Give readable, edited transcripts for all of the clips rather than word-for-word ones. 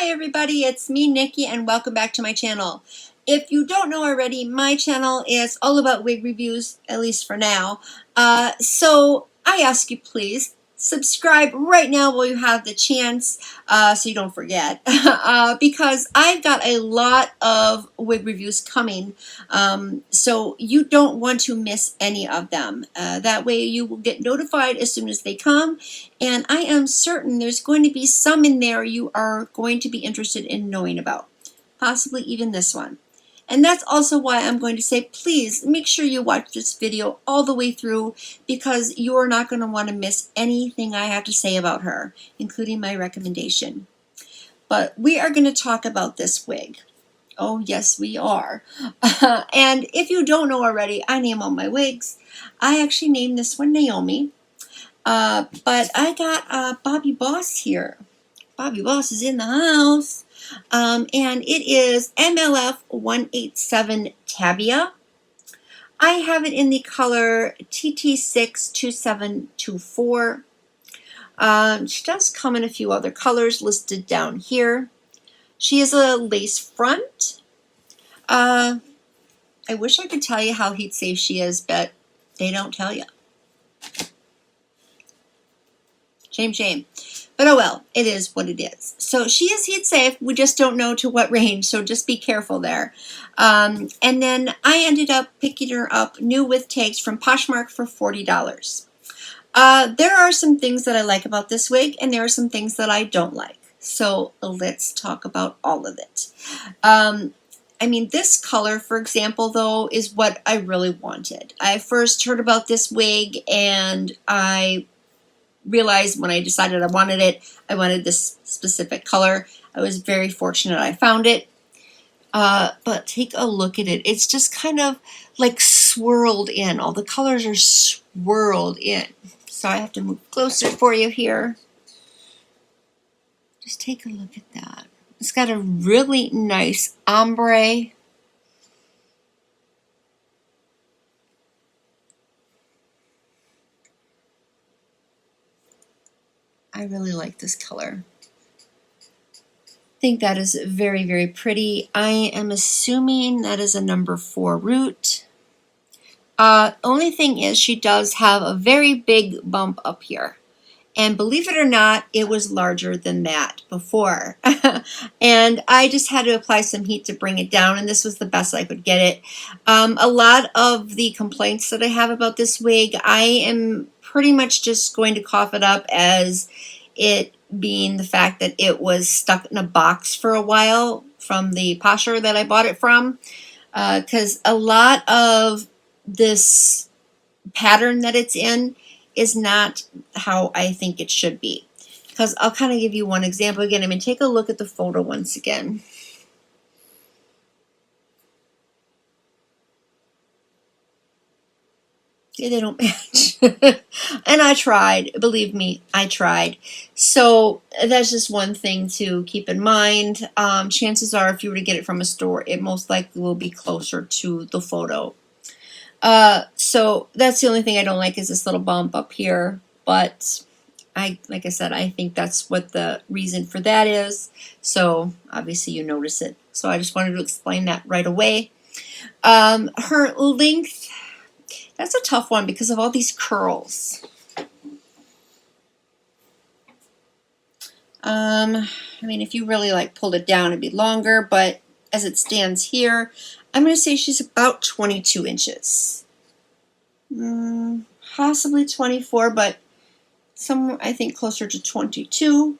Hi everybody, it's me, Nikki, and welcome back to my channel. If you don't know already, my channel is all about wig reviews, at least for now. So I ask you please, subscribe right now while you have the chance, so you don't forget. Because I've got a lot of wig reviews coming, so you don't want to miss any of them. That way you will get notified as soon as they come. And I am certain there's going to be some in there you are going to be interested in knowing about, possibly even this one. And that's also why I'm going to say, please make sure you watch this video all the way through, because you're not going to want to miss anything I have to say about her, including my recommendation. But we are going to talk about this wig. Oh, yes, we are. And if you don't know already, I name all my wigs. I actually named this one Naomi. But I got Bobbi Boss here. Bobbi Boss is in the house. And it is MLF187 TABIA. I have it in the color TT6 2724. She does come in a few other colors listed down here. She is a lace front. I wish I could tell you how heat safe she is, but they don't tell you. Shame, shame. But oh well, it is what it is. So she is heat safe. We just don't know to what range, so just be careful there. And then I ended up picking her up new with tags from Poshmark for $40. There are some things that I like about this wig, and there are some things that I don't like. So let's talk about all of it. I mean, this color, for example, though, is what I really wanted. I first heard about this wig, and I realized when I decided I wanted this specific color. I was very fortunate I found it. But take a look at it. It's just kind of like swirled in. All the colors are swirled in. So I have to move closer for you here. Just take a look at that. It's got a really nice ombre. I really like this color. I think that is very, very pretty. I am assuming that is a number 4 root. Only thing is, she does have a very big bump up here. And believe it or not, it was larger than that before. And I just had to apply some heat to bring it down, and this was the best I could get it. A lot of the complaints that I have about this wig, I am pretty much just going to cough it up as it being the fact that it was stuck in a box for a while from the Posher that I bought it from. Because a lot of this pattern that it's in is not how I think it should be. Because I'll kind of give you one example again. I mean, take a look at the photo once again. See, they don't match. And I tried. Believe me, I tried. So that's just one thing to keep in mind. Chances are, if you were to get it from a store, it most likely will be closer to the photo. So that's the only thing I don't like, is this little bump up here. But like I said, I think that's what the reason for that is. So obviously you notice it. So I just wanted to explain that right away. Her length, that's a tough one because of all these curls. I mean, if you really like pulled it down, it'd be longer, but as it stands here, I'm going to say she's about 22 inches. Possibly 24, but somewhere, I think, closer to 22.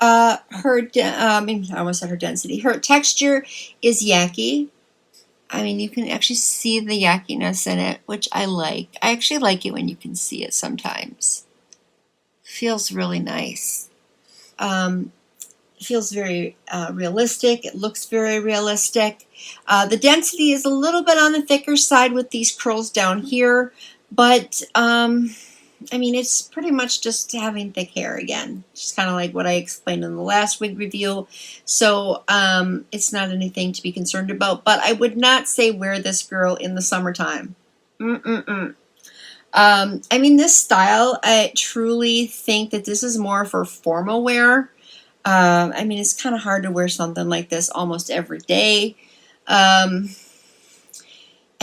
I almost said her density. Her texture is yaki. I mean, you can actually see the yakiness in it, which I like. I actually like it when you can see it sometimes. Feels really nice. Feels very realistic. It looks very realistic. The density is a little bit on the thicker side with these curls down here, but I mean, it's pretty much just having thick hair again. Just kind of like what I explained in the last wig review. So it's not anything to be concerned about, but I would not say wear this girl in the summertime. I mean, this style, I truly think that this is more for formal wear. I mean, it's kind of hard to wear something like this almost every day. I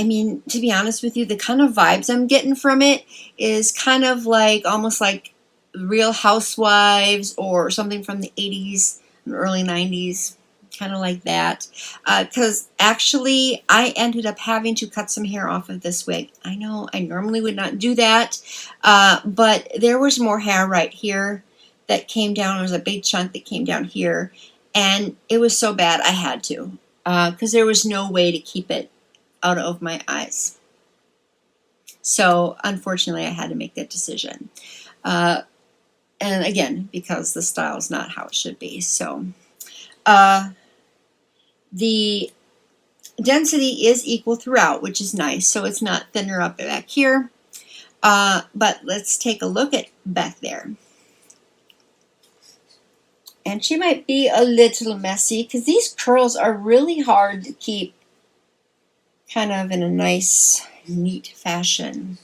mean, to be honest with you, the kind of vibes I'm getting from it is kind of like almost like Real Housewives or something from the 80s and early 90s, kind of like that. Because actually, I ended up having to cut some hair off of this wig. I know I normally would not do that, but there was more hair right here that came down. There was a big chunk that came down here, and it was so bad I had to, because there was no way to keep it out of my eyes. So unfortunately, I had to make that decision. And again, because the style is not how it should be. So the density is equal throughout, which is nice. So it's not thinner up back here. But let's take a look at back there. And she might be a little messy because these curls are really hard to keep kind of in a nice, neat fashion.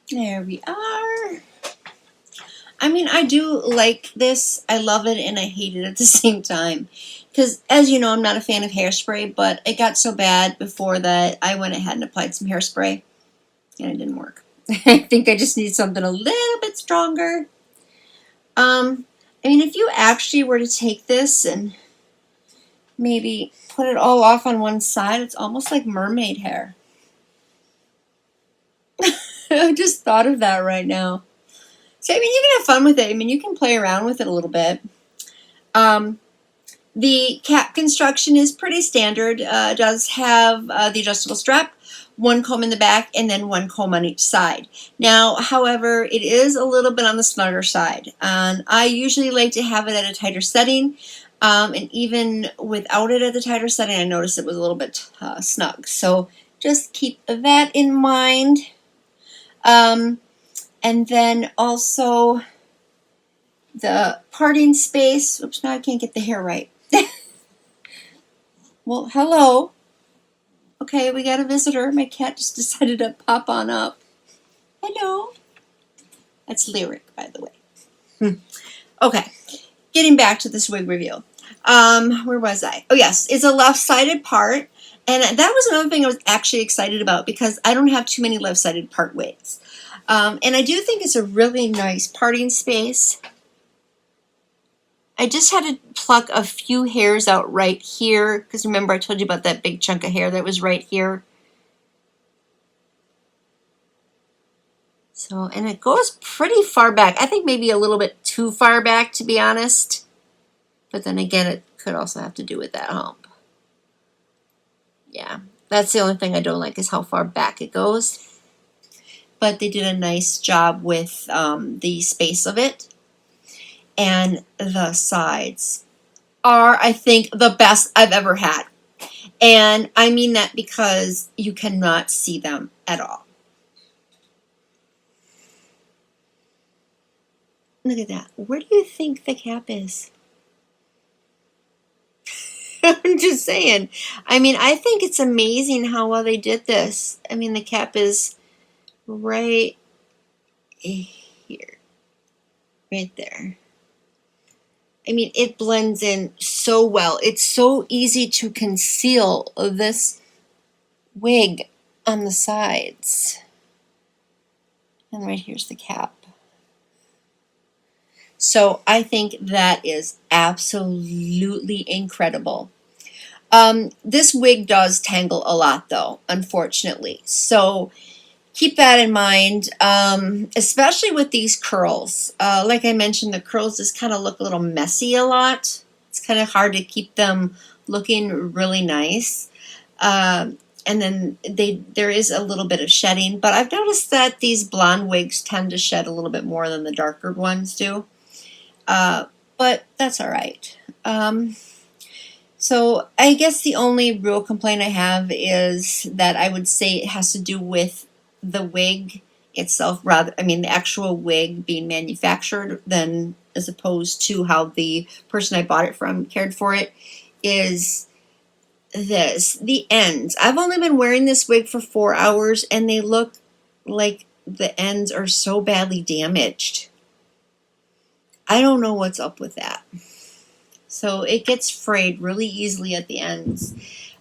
There we are. I mean, I do like this. I love it and I hate it at the same time. Because, as you know, I'm not a fan of hairspray, but it got so bad before that I went ahead and applied some hairspray, and it didn't work. I think I just need something a little bit stronger. I mean, if you actually were to take this and maybe put it all off on one side, it's almost like mermaid hair. I just thought of that right now. So, I mean, you can have fun with it. I mean, you can play around with it a little bit. The cap construction is pretty standard. It does have the adjustable strap, one comb in the back, and then one comb on each side. Now, however, it is a little bit on the snugger side. And I usually like to have it at a tighter setting. And even without it at the tighter setting, I noticed it was a little bit snug. So just keep that in mind. And then also the parting space. Oops, now I can't get the hair right. Well, hello. Okay, we got a visitor. My cat just decided to pop on up. Hello. That's Lyric, by the way. Okay, getting back to this wig review. Where was I? Oh, yes, it's a left-sided part. And that was another thing I was actually excited about because I don't have too many left-sided part wigs. And I do think it's a really nice parting space. I just had to pluck a few hairs out right here because remember I told you about that big chunk of hair that was right here. So, and it goes pretty far back. I think maybe a little bit too far back, to be honest. But then again, it could also have to do with that hump. Yeah, that's the only thing I don't like is how far back it goes. But they did a nice job with the space of it. And the sides are, I think, the best I've ever had. And I mean that because you cannot see them at all. Look at that. Where do you think the cap is? I'm just saying. I mean, I think it's amazing how well they did this. I mean, the cap is right here. Right there. I mean, it blends in so well. It's so easy to conceal this wig on the sides. And right here's the cap. So I think that is absolutely incredible. This wig does tangle a lot though, unfortunately. So keep that in mind, especially with these curls. Like I mentioned, the curls just kind of look a little messy a lot. It's kind of hard to keep them looking really nice. And then there is a little bit of shedding, but I've noticed that these blonde wigs tend to shed a little bit more than the darker ones do. but that's all right. So I guess the only real complaint I have is that I would say it has to do with the wig itself, rather, I mean, the actual wig being manufactured, than as opposed to how the person I bought it from cared for it, is the ends. I've only been wearing this wig for 4 hours and they look like the ends are so badly damaged. I don't know what's up with that. So it gets frayed really easily at the ends.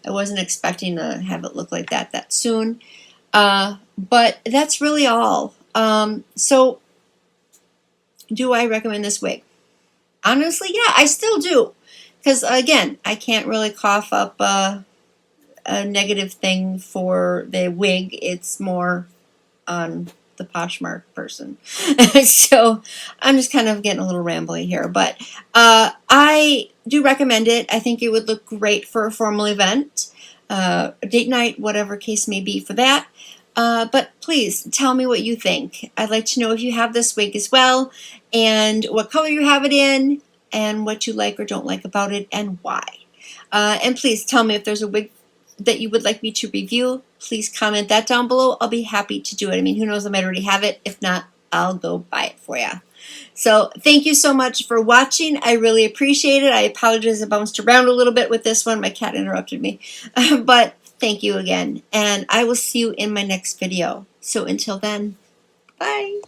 I wasn't expecting to have it look like that soon. But that's really all. So do I recommend this wig? Honestly, yeah, I still do. Because again, I can't really cough up a negative thing for the wig. It's more on the Poshmark person. So I'm just kind of getting a little rambly here, but I do recommend it. I think it would look great for a formal event, a date night, whatever case may be for that. But please tell me what you think. I'd like to know if you have this wig as well, and what color you have it in, and what you like or don't like about it, and why. And please tell me if there's a wig that you would like me to review. Please comment that down below. I'll be happy to do it. I mean, who knows, I might already have it. If not, I'll go buy it for you. So thank you so much for watching. I really appreciate it. I apologize I bounced around a little bit with this one. My cat interrupted me. But thank you again. And I will see you in my next video. So until then, bye.